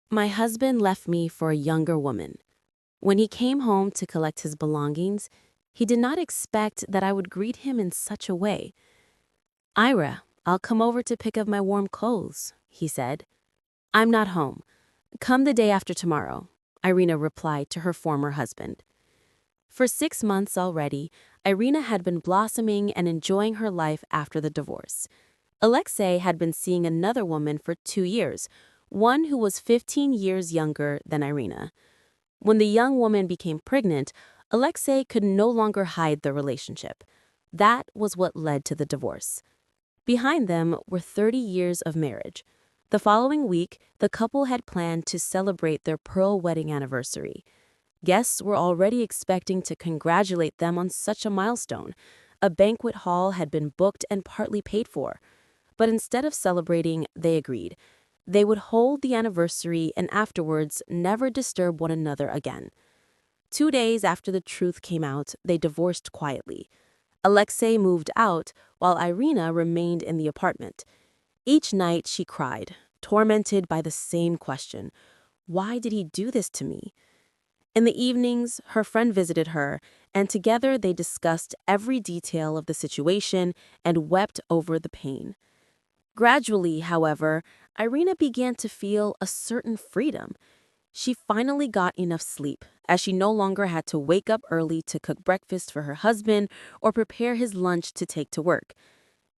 My husband left me for a younger woman. When he came home to collect his belongings, he did not expect that I would greet him in such a way. Ira, I'll come over to pick up my warm clothes, he said. I'm not home. Come the day after tomorrow, Irina replied to her former husband. For 6 months already, Irina had been blossoming and enjoying her life after the divorce. Alexei had been seeing another woman for 2 years, one who was 15 years younger than Irina. When the young woman became pregnant, Alexei could no longer hide the relationship. That was what led to the divorce. Behind them were 30 years of marriage. The following week, the couple had planned to celebrate their pearl wedding anniversary. Guests were already expecting to congratulate them on such a milestone. A banquet hall had been booked and partly paid for. But instead of celebrating, they agreed. They would hold the anniversary and afterwards never disturb one another again. 2 days after the truth came out, they divorced quietly. Alexei moved out while Irina remained in the apartment. Each night she cried, tormented by the same question: why did he do this to me? In the evenings, her friend visited her, and together they discussed every detail of the situation and wept over the pain. Gradually, however, Irina began to feel a certain freedom. She finally got enough sleep, as she no longer had to wake up early to cook breakfast for her husband or prepare his lunch to take to work.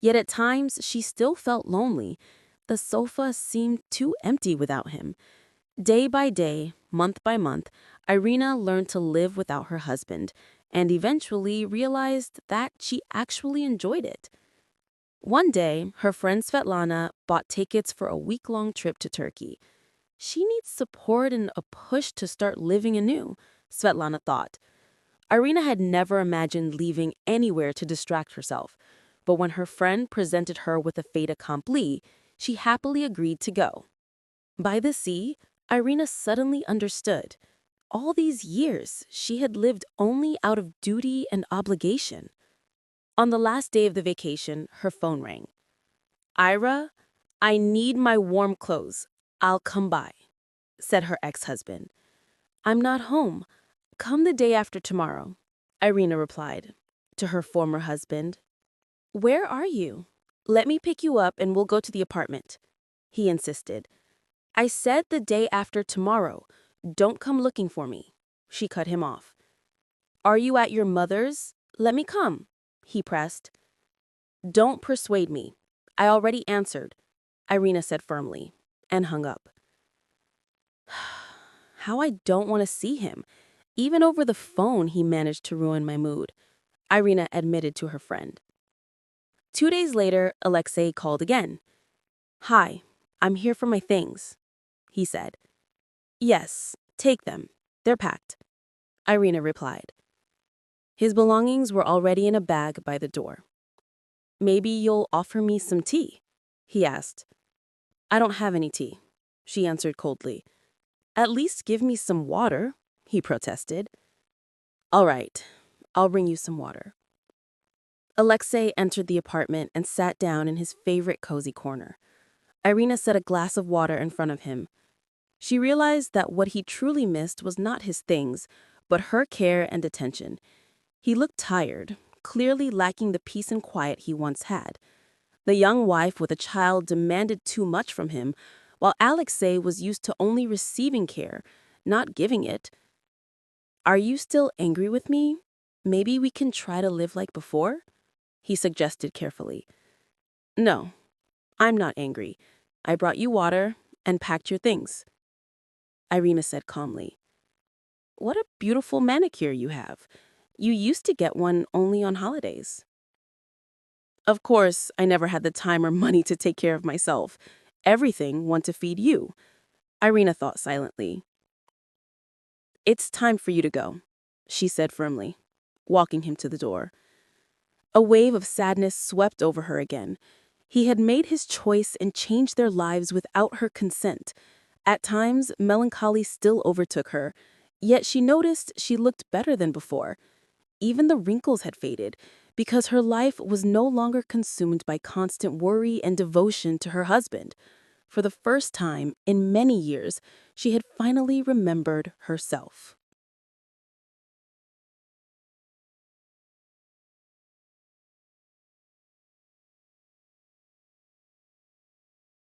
Yet at times, she still felt lonely. The sofa seemed too empty without him. Day by day, month by month, Irina learned to live without her husband and eventually realized that she actually enjoyed it. One day, her friend Svetlana bought tickets for a week-long trip to Turkey. She needs support and a push to start living anew, Svetlana thought. Irina had never imagined leaving anywhere to distract herself, but when her friend presented her with a fait accompli, she happily agreed to go. By the sea, Irina suddenly understood. All these years, she had lived only out of duty and obligation. On the last day of the vacation, her phone rang. Ira, I need my warm clothes. I'll come by, said her ex-husband. I'm not home. Come the day after tomorrow, Irina replied to her former husband. Where are you? Let me pick you up and we'll go to the apartment, he insisted. I said the day after tomorrow. Don't come looking for me, she cut him off. Are you at your mother's? Let me come, he pressed. Don't persuade me. I already answered, Irina said firmly, and hung up. How I don't want to see him. Even over the phone, he managed to ruin my mood, Irina admitted to her friend. 2 days later, Alexei called again. Hi, I'm here for my things, he said. Yes, take them. They're packed, Irina replied. His belongings were already in a bag by the door. Maybe you'll offer me some tea, he asked. I don't have any tea, she answered coldly. At least give me some water, he protested. All right, I'll bring you some water. Alexei entered the apartment and sat down in his favorite cozy corner. Irina set a glass of water in front of him. She realized that what he truly missed was not his things, but her care and attention. He looked tired, clearly lacking the peace and quiet he once had. The young wife with a child demanded too much from him, while Alexei was used to only receiving care, not giving it. Are you still angry with me? Maybe we can try to live like before? He suggested carefully. No, I'm not angry. I brought you water and packed your things, Irina said calmly. What a beautiful manicure you have. You used to get one only on holidays. Of course, I never had the time or money to take care of myself. Everything went to feed you, Irina thought silently. It's time for you to go, she said firmly, walking him to the door. A wave of sadness swept over her again. He had made his choice and changed their lives without her consent. At times, melancholy still overtook her, yet she noticed she looked better than before. Even the wrinkles had faded, because her life was no longer consumed by constant worry and devotion to her husband. For the first time in many years, she had finally remembered herself.